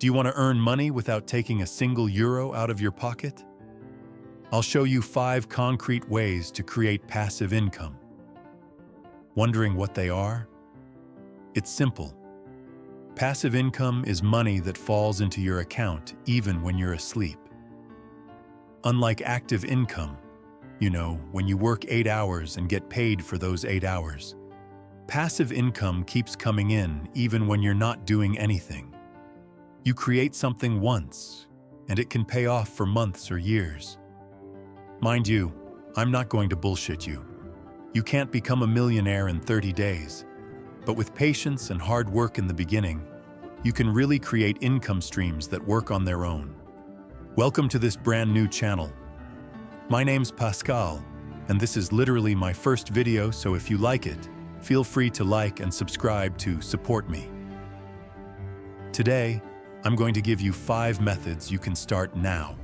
Do you want to earn money without taking a single euro out of your pocket? I'll show you 5 concrete ways to create passive income. Wondering what they are? It's simple. Passive income is money that falls into your account even when you're asleep. Unlike active income, when you work 8 hours and get paid for those 8 hours, passive income keeps coming in even when you're not doing anything. You create something once, and it can pay off for months or years. Mind you, I'm not going to bullshit you. You can't become a millionaire in 30 days, but with patience and hard work in the beginning, you can really create income streams that work on their own. Welcome to this brand new channel. My name's Pascal, and this is literally my first video, so if you like it, feel free to like and subscribe to support me. Today, I'm going to give you 5 methods you can start now,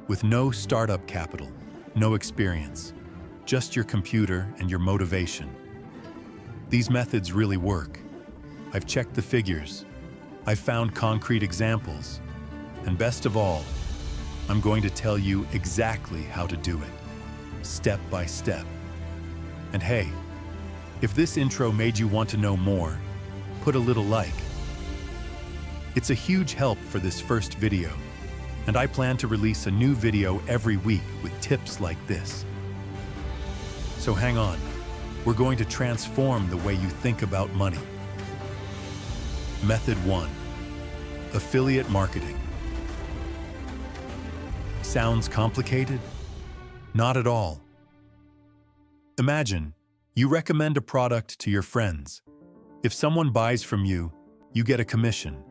with no startup capital, no experience, just your computer and your motivation. These methods really work. I've checked the figures, I've found concrete examples, and best of all, I'm going to tell you exactly how to do it, step by step. And hey, if this intro made you want to know more, put a little like. It's a huge help for this first video, and I plan to release a new video every week with tips like this. So hang on, we're going to transform the way you think about money. Method 1. Affiliate marketing. Sounds complicated? Not at all. Imagine, you recommend a product to your friends. If someone buys from you, you get a commission.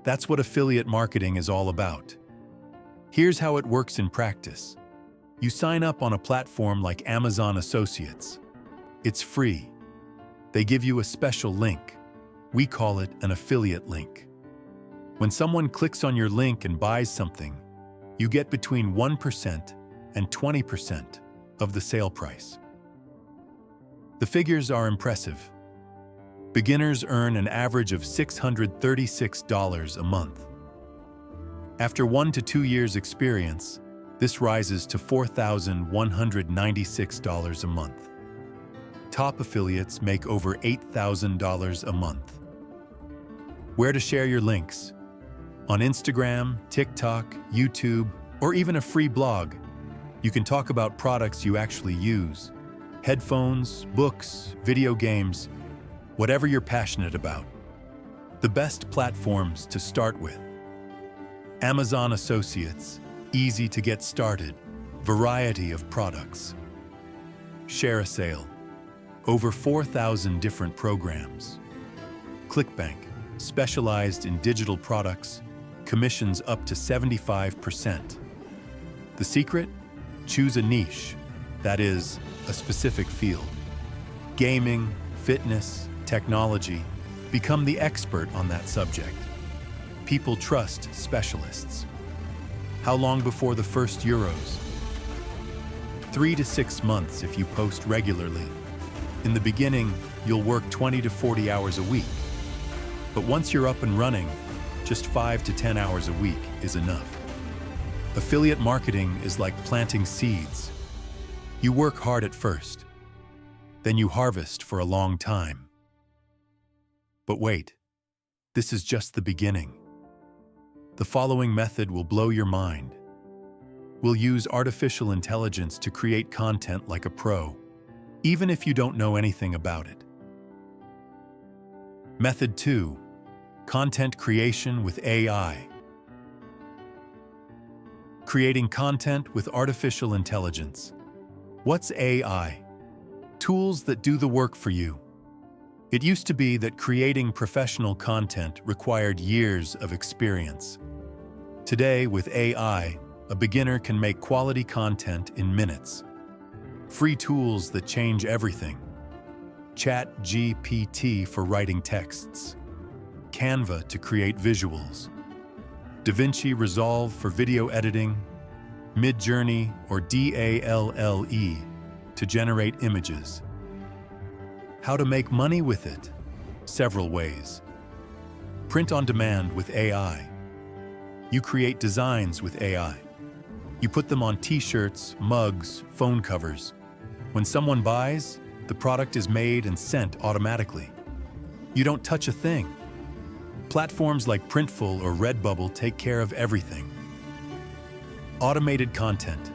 That's what affiliate marketing is all about. Here's how it works in practice. You sign up on a platform like Amazon Associates. It's free. They give you a special link. We call it an affiliate link. When someone clicks on your link and buys something, you get between 1% and 20% of the sale price. The figures are impressive. Beginners earn an average of $636 a month. After 1 to 2 years experience, this rises to $4,196 a month. Top affiliates make over $8,000 a month. Where to share your links? On Instagram, TikTok, YouTube, or even a free blog. You can talk about products you actually use. Headphones, books, video games, whatever you're passionate about. The best platforms to start with. Amazon Associates, easy to get started, variety of products. Share a sale, over 4,000 different programs. ClickBank, specialized in digital products, commissions up to 75%. The secret? Choose a niche, that is, a specific field. Gaming, fitness, technology, become the expert on that subject. People trust specialists. How long before the first euros? 3 to 6 months if you post regularly. In the beginning, you'll work 20 to 40 hours a week. But once you're up and running, just 5 to 10 hours a week is enough. Affiliate marketing is like planting seeds. You work hard at first, then you harvest for a long time. But wait, this is just the beginning. The following method will blow your mind. We'll use artificial intelligence to create content like a pro, even if you don't know anything about it. Method 2. Content creation with AI. Creating content with artificial intelligence. What's AI? Tools that do the work for you. It used to be that creating professional content required years of experience. Today, with AI, a beginner can make quality content in minutes. Free tools that change everything. ChatGPT for writing texts. Canva to create visuals. DaVinci Resolve for video editing. Midjourney or DALLE to generate images. How to make money with it? Several ways. Print on demand with AI. You create designs with AI. You put them on t-shirts, mugs, phone covers. When someone buys, the product is made and sent automatically. You don't touch a thing. Platforms like Printful or Redbubble take care of everything. Automated content.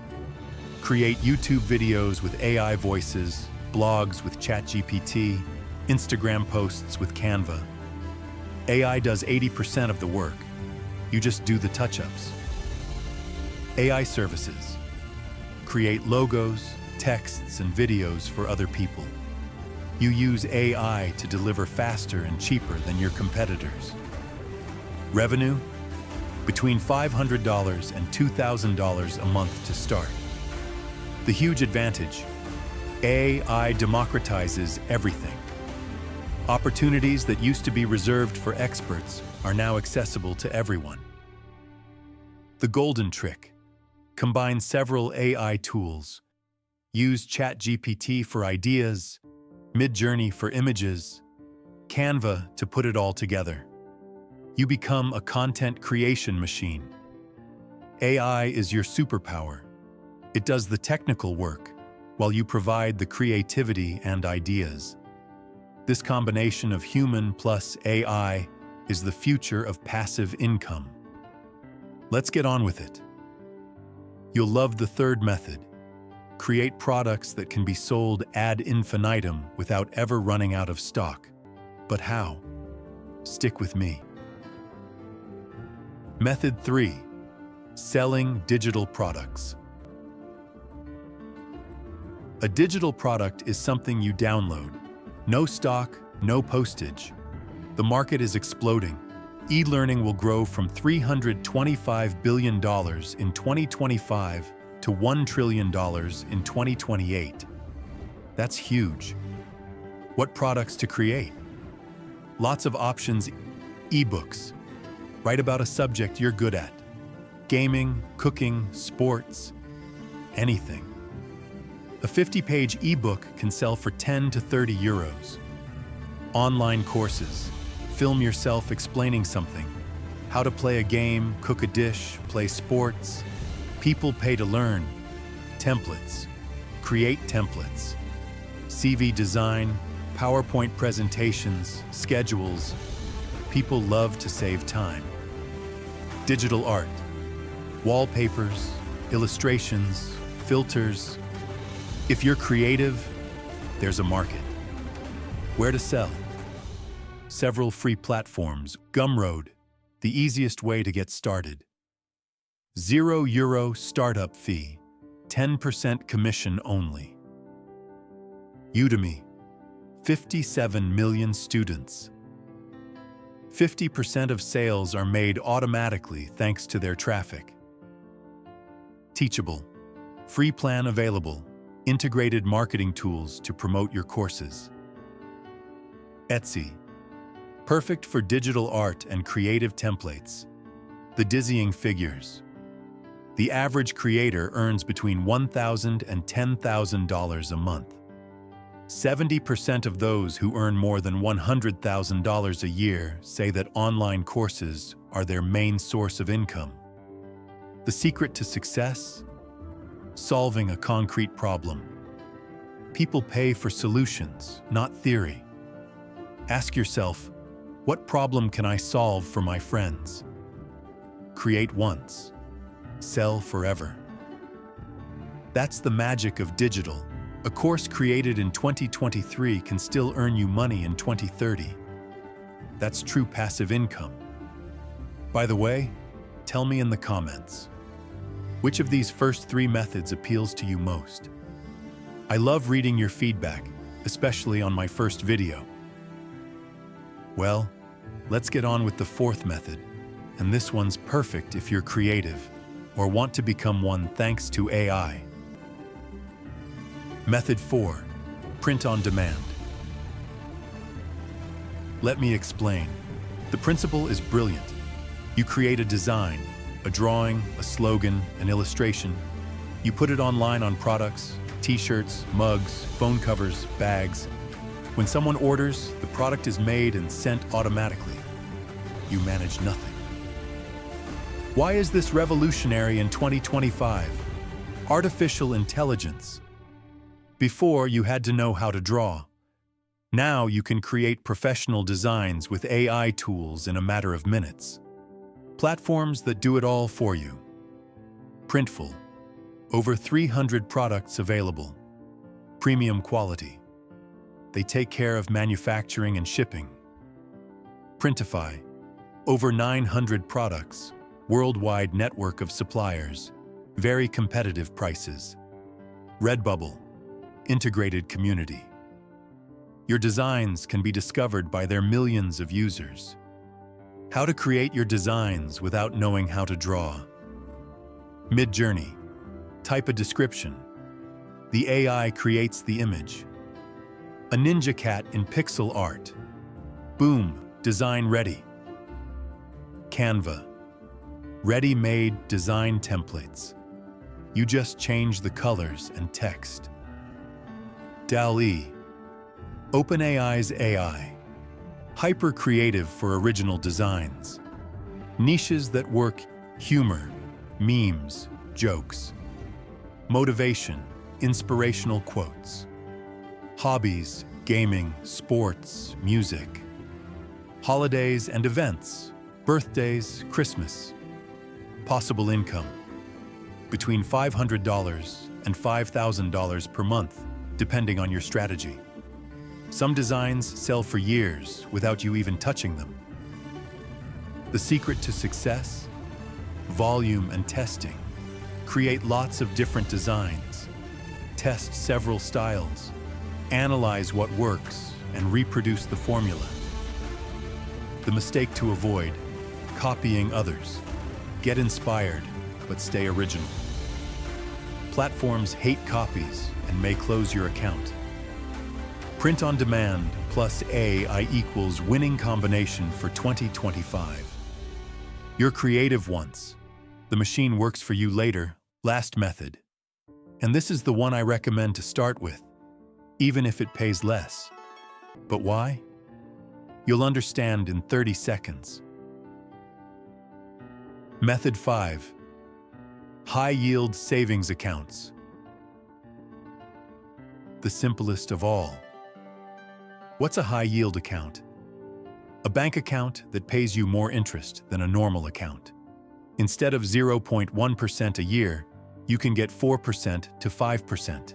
Create YouTube videos with AI voices, blogs with ChatGPT, Instagram posts with Canva. AI does 80% of the work. You just do the touch-ups. AI services. Create logos, texts, and videos for other people. You use AI to deliver faster and cheaper than your competitors. Revenue? Between $500 and $2,000 a month to start. The huge advantage: AI democratizes everything. Opportunities that used to be reserved for experts are now accessible to everyone. The golden trick: combine several AI tools. Use ChatGPT for ideas, Midjourney for images, Canva to put it all together. You become a content creation machine. AI is your superpower. It does the technical work, while you provide the creativity and ideas. This combination of human plus AI is the future of passive income. Let's get on with it. You'll love the third method. Create products that can be sold ad infinitum without ever running out of stock. But how? Stick with me. Method 3. Selling digital products. A digital product is something you download. No stock, no postage. The market is exploding. E-learning will grow from $325 billion in 2025 to $1 trillion in 2028. That's huge. What products to create? Lots of options. Ebooks. Write about a subject you're good at. Gaming, cooking, sports, anything. A 50-page ebook can sell for 10 to 30 euros. Online courses. Film yourself explaining something. How to play a game, cook a dish, play sports. People pay to learn. Templates. Create templates. CV design, PowerPoint presentations, schedules. People love to save time. Digital art. Wallpapers, illustrations, filters. If you're creative, there's a market. Where to sell? Several free platforms. Gumroad, the easiest way to get started. €0 startup fee, 10% commission only. Udemy, 57 million students. 50% of sales are made automatically thanks to their traffic. Teachable, free plan available, integrated marketing tools to promote your courses. Etsy, perfect for digital art and creative templates. The dizzying figures. The average creator earns between $1,000 and $10,000 a month. 70% of those who earn more than $100,000 a year say that online courses are their main source of income. The secret to success? Solving a concrete problem. People pay for solutions, not theory. Ask yourself, what problem can I solve for my friends? Create once, sell forever. That's the magic of digital. A course created in 2023 can still earn you money in 2030. That's true passive income. By the way, tell me in the comments, which of these first 3 methods appeals to you most? I love reading your feedback, especially on my first video. Well, let's get on with the 4th method, and this one's perfect if you're creative or want to become one thanks to AI. Method 4. Print on demand. Let me explain. The principle is brilliant. You create a design, a drawing, a slogan, an illustration. You put it online on products, t-shirts, mugs, phone covers, bags. When someone orders, the product is made and sent automatically. You manage nothing. Why is this revolutionary in 2025? Artificial intelligence. Before, you had to know how to draw. Now you can create professional designs with AI tools in a matter of minutes. Platforms that do it all for you. Printful. Over 300 products available. Premium quality. They take care of manufacturing and shipping. Printify. Over 900 products. Worldwide network of suppliers. Very competitive prices. Redbubble. Integrated community. Your designs can be discovered by their millions of users. How to create your designs without knowing how to draw. Midjourney. Type a description. The AI creates the image. A ninja cat in pixel art. Boom, design ready. Canva. Ready-made design templates. You just change the colors and text. DALL-E. OpenAI's AI. Hyper-creative for original designs. Niches that work: humor, memes, jokes. Motivation, inspirational quotes. Hobbies, gaming, sports, music. Holidays and events, birthdays, Christmas. Possible income, between $500 and $5,000 per month, depending on your strategy. Some designs sell for years without you even touching them. The secret to success? Volume and testing. Create lots of different designs. Test several styles. Analyze what works and reproduce the formula. The mistake to avoid: copying others. Get inspired, but stay original. Platforms hate copies and may close your account. Print on demand plus AI equals winning combination for 2025. You're creative once. The machine works for you later. Last method. And this is the one I recommend to start with, even if it pays less. But why? You'll understand in 30 seconds. Method 5. High-yield savings accounts. The simplest of all. What's a high-yield account? A bank account that pays you more interest than a normal account. Instead of 0.1% a year, you can get 4% to 5%.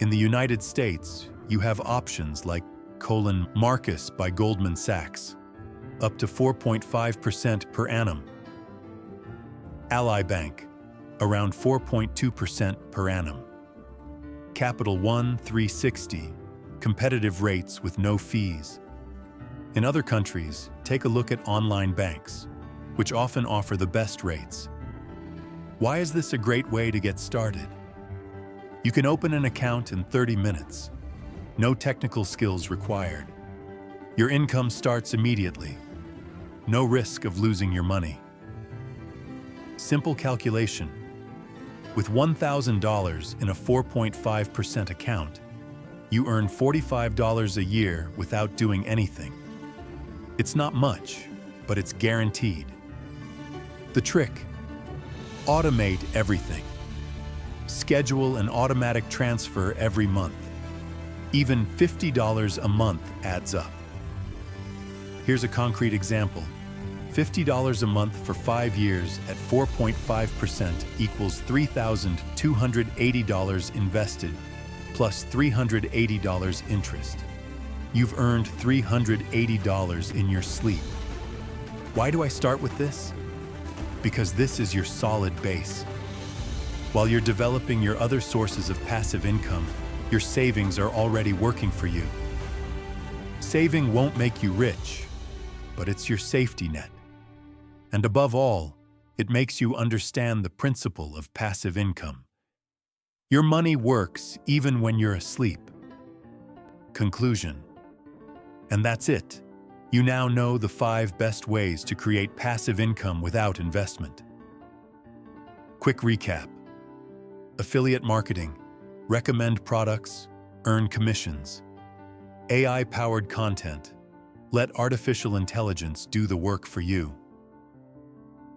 In the United States, you have options like Marcus by Goldman Sachs, up to 4.5% per annum. Ally Bank, around 4.2% per annum. Capital One 360, competitive rates with no fees. In other countries, take a look at online banks, which often offer the best rates. Why is this a great way to get started? You can open an account in 30 minutes. No technical skills required. Your income starts immediately. No risk of losing your money. Simple calculation. With $1,000 in a 4.5% account, you earn $45 a year without doing anything. It's not much, but it's guaranteed. The trick: automate everything. Schedule an automatic transfer every month. Even $50 a month adds up. Here's a concrete example. $50 a month for 5 years at 4.5% equals $3,280 invested, plus $380 interest. You've earned $380 in your sleep. Why do I start with this? Because this is your solid base. While you're developing your other sources of passive income, your savings are already working for you. Saving won't make you rich, but it's your safety net. And above all, it makes you understand the principle of passive income. Your money works even when you're asleep. Conclusion. And that's it. You now know the 5 best ways to create passive income without investment. Quick recap. Affiliate marketing. Recommend products. Earn commissions. AI-powered content. Let artificial intelligence do the work for you.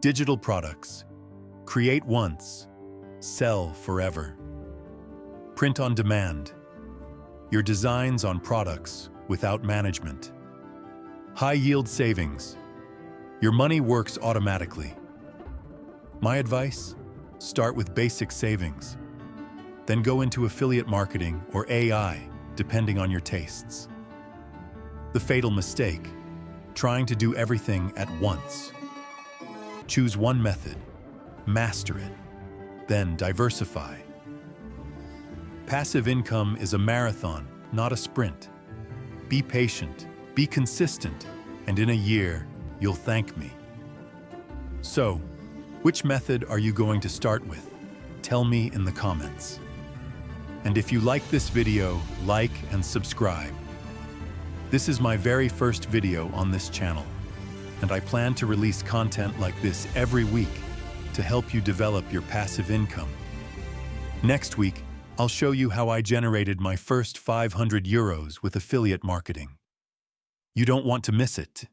Digital products. Create once, sell forever. Print on demand. Your designs on products without management. High-yield savings. Your money works automatically. My advice? Start with basic savings. Then go into affiliate marketing or AI, depending on your tastes. The fatal mistake: trying to do everything at once. Choose one method, master it, then diversify. Passive income is a marathon, not a sprint. Be patient, be consistent, and in a year, you'll thank me. So, which method are you going to start with? Tell me in the comments. And if you like this video, like and subscribe. This is my very first video on this channel, and I plan to release content like this every week to help you develop your passive income. Next week, I'll show you how I generated my first €500 with affiliate marketing. You don't want to miss it.